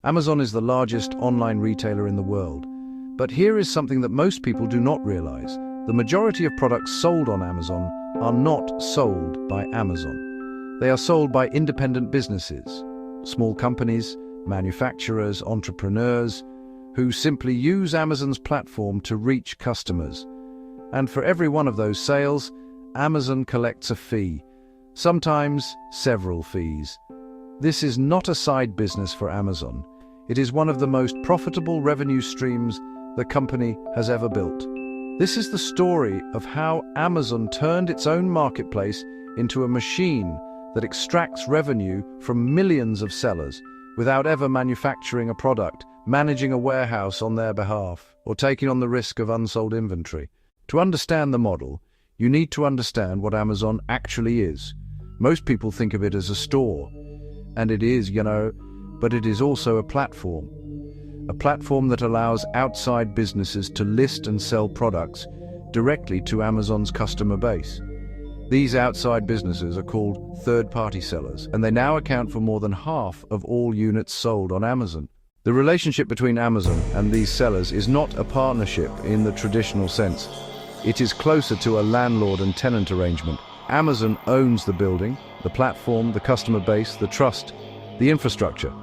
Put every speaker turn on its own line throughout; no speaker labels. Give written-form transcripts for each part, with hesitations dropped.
Amazon is the largest online retailer in the world. But here is something that most people do not realize. The majority of products sold on Amazon are not sold by Amazon. They are sold by independent businesses, small companies, manufacturers, entrepreneurs, who simply use Amazon's platform to reach customers. And for every one of those sales, Amazon collects a fee, sometimes several fees. This is not a side business for Amazon. It is one of the most profitable revenue streams the company has ever built. This is the story of how Amazon turned its own marketplace into a machine that extracts revenue from millions of sellers without ever manufacturing a product, managing a warehouse on their behalf, or taking on the risk of unsold inventory. To understand the model, you need to understand what Amazon actually is. Most people think of it as a store, and it is, but it is also a platform. A platform that allows outside businesses to list and sell products directly to Amazon's customer base. These outside businesses are called third-party sellers, and they now account for more than half of all units sold on Amazon. The relationship between Amazon and these sellers is not a partnership in the traditional sense. It is closer to a landlord and tenant arrangement. Amazon owns the building, the platform, the customer base, the trust, the infrastructure.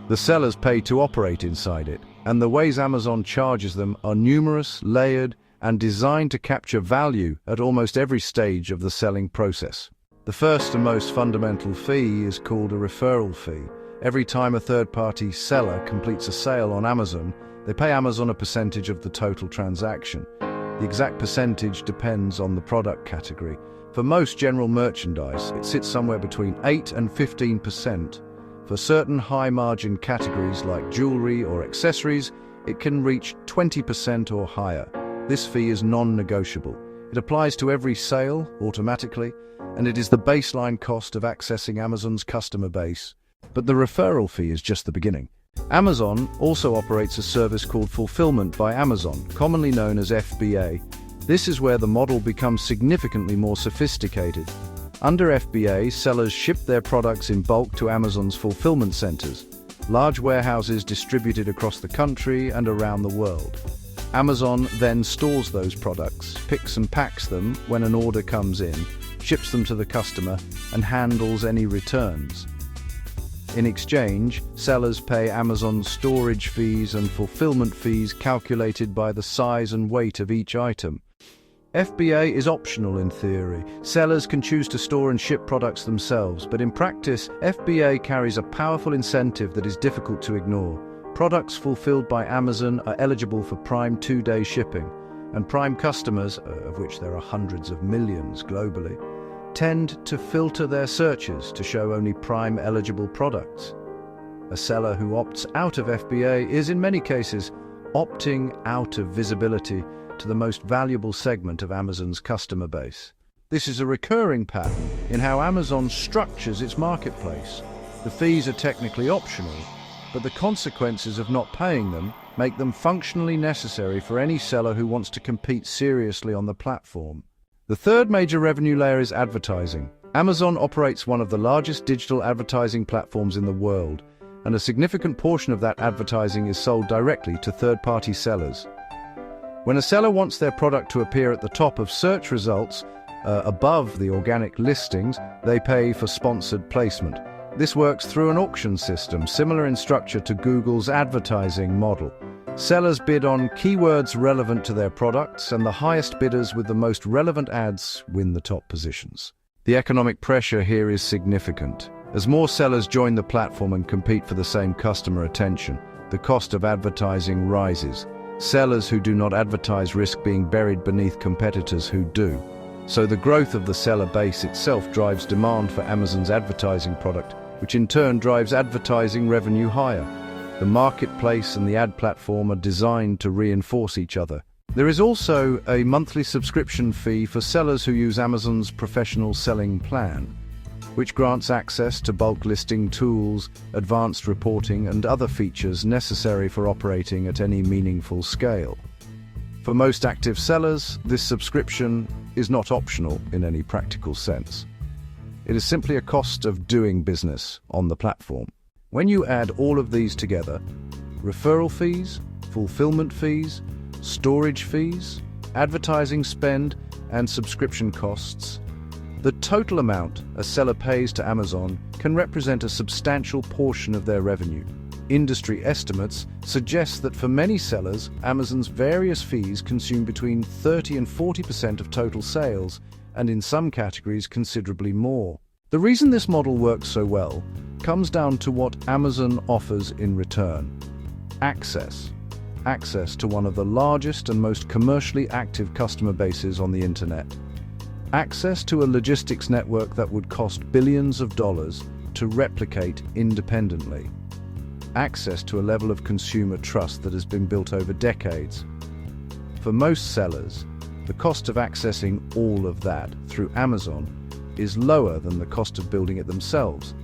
The sellers pay to operate inside it, and the ways Amazon charges them are numerous, layered, and designed to capture value at almost every stage of the selling process. The first and most fundamental fee is called a referral fee. Every time a third-party seller completes a sale on Amazon, they pay Amazon a percentage of the total transaction. The exact percentage depends on the product category. For most general merchandise, it sits somewhere between 8 and 15%. For certain high-margin categories like jewelry or accessories, it can reach 20% or higher. This fee is non-negotiable. It applies to every sale automatically, and it is the baseline cost of accessing Amazon's customer base. But the referral fee is just the beginning. Amazon also operates a service called Fulfillment by Amazon, commonly known as FBA. This is where the model becomes significantly more sophisticated. Under FBA, sellers ship their products in bulk to Amazon's fulfillment centers, large warehouses distributed across the country and around the world. Amazon then stores those products, picks and packs them when an order comes in, ships them to the customer, and handles any returns. In exchange, sellers pay Amazon storage fees and fulfillment fees calculated by the size and weight of each item. FBA is optional in theory. Sellers can choose to store and ship products themselves, but in practice, FBA carries a powerful incentive that is difficult to ignore. Products fulfilled by Amazon are eligible for Prime 2-day shipping, and Prime customers, of which there are hundreds of millions globally, tend to filter their searches to show only Prime-eligible products. A seller who opts out of FBA is, in many cases, opting out of visibility to the most valuable segment of Amazon's customer base. This is a recurring pattern in how Amazon structures its marketplace. The fees are technically optional, but the consequences of not paying them make them functionally necessary for any seller who wants to compete seriously on the platform. The third major revenue layer is advertising. Amazon operates one of the largest digital advertising platforms in the world, and a significant portion of that advertising is sold directly to third-party sellers. When a seller wants their product to appear at the top of search results, above the organic listings, they pay for sponsored placement. This works through an auction system, similar in structure to Google's advertising model. Sellers bid on keywords relevant to their products, and the highest bidders with the most relevant ads win the top positions. The economic pressure here is significant. As more sellers join the platform and compete for the same customer attention, the cost of advertising rises. Sellers who do not advertise risk being buried beneath competitors who do. So the growth of the seller base itself drives demand for Amazon's advertising product, which in turn drives advertising revenue higher. The marketplace and the ad platform are designed to reinforce each other. There is also a monthly subscription fee for sellers who use Amazon's professional selling plan, which grants access to bulk listing tools, advanced reporting, and other features necessary for operating at any meaningful scale. For most active sellers, this subscription is not optional in any practical sense. It is simply a cost of doing business on the platform. When you add all of these together, referral fees, fulfillment fees, storage fees, advertising spend, and subscription costs, the total amount a seller pays to Amazon can represent a substantial portion of their revenue. Industry estimates suggest that for many sellers, Amazon's various fees consume between 30 and 40% of total sales, and in some categories considerably more. The reason this model works so well comes down to what Amazon offers in return. Access. Access to one of the largest and most commercially active customer bases on the internet. Access to a logistics network that would cost billions of dollars to replicate independently. Access to a level of consumer trust that has been built over decades. For most sellers, the cost of accessing all of that through Amazon is lower than the cost of building it themselves.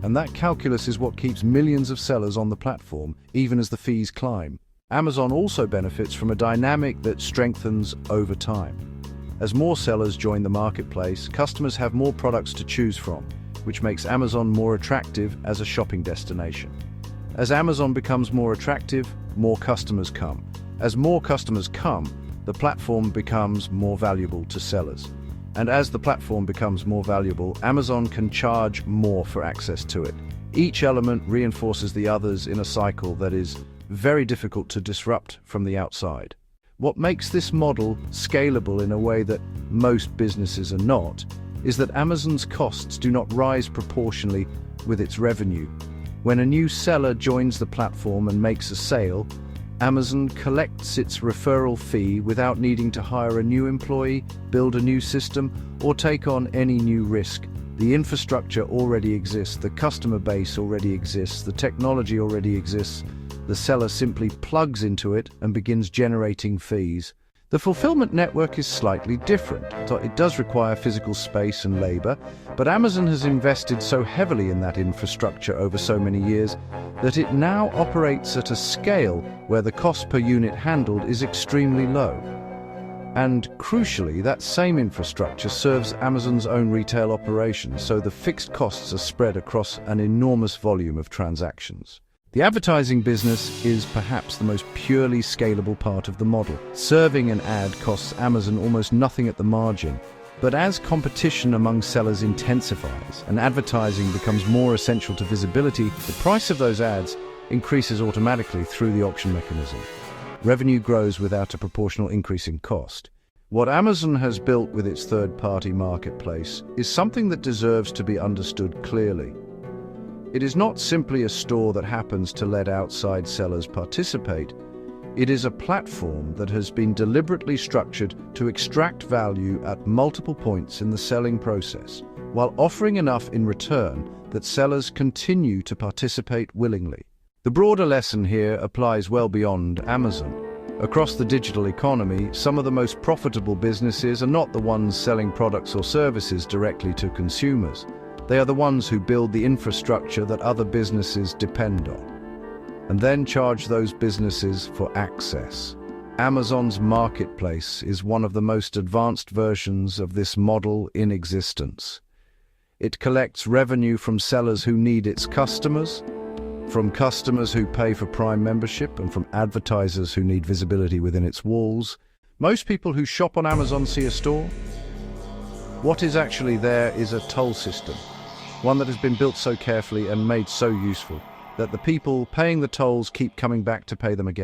And that calculus is what keeps millions of sellers on the platform, even as the fees climb. Amazon also benefits from a dynamic that strengthens over time. As more sellers join the marketplace, customers have more products to choose from, which makes Amazon more attractive as a shopping destination. As Amazon becomes more attractive, more customers come. As more customers come, the platform becomes more valuable to sellers. And as the platform becomes more valuable, Amazon can charge more for access to it. Each element reinforces the others in a cycle that is very difficult to disrupt from the outside. What makes this model scalable in a way that most businesses are not, is that Amazon's costs do not rise proportionally with its revenue. When a new seller joins the platform and makes a sale, Amazon collects its referral fee without needing to hire a new employee, build a new system, or take on any new risk. The infrastructure already exists, the customer base already exists, the technology already exists. The seller simply plugs into it and begins generating fees. The fulfillment network is slightly different. It does require physical space and labor, but Amazon has invested so heavily in that infrastructure over so many years that it now operates at a scale where the cost per unit handled is extremely low. And crucially, that same infrastructure serves Amazon's own retail operations, so the fixed costs are spread across an enormous volume of transactions. The advertising business is perhaps the most purely scalable part of the model. Serving an ad costs Amazon almost nothing at the margin. But as competition among sellers intensifies and advertising becomes more essential to visibility, the price of those ads increases automatically through the auction mechanism. Revenue grows without a proportional increase in cost. What Amazon has built with its third-party marketplace is something that deserves to be understood clearly. It is not simply a store that happens to let outside sellers participate. It is a platform that has been deliberately structured to extract value at multiple points in the selling process, while offering enough in return that sellers continue to participate willingly. The broader lesson here applies well beyond Amazon. Across the digital economy, some of the most profitable businesses are not the ones selling products or services directly to consumers. They are the ones who build the infrastructure that other businesses depend on, and then charge those businesses for access. Amazon's marketplace is one of the most advanced versions of this model in existence. It collects revenue from sellers who need its customers, from customers who pay for Prime membership, and from advertisers who need visibility within its walls. Most people who shop on Amazon see a store. What is actually there is a toll system, one that has been built so carefully and made so useful that the people paying the tolls keep coming back to pay them again.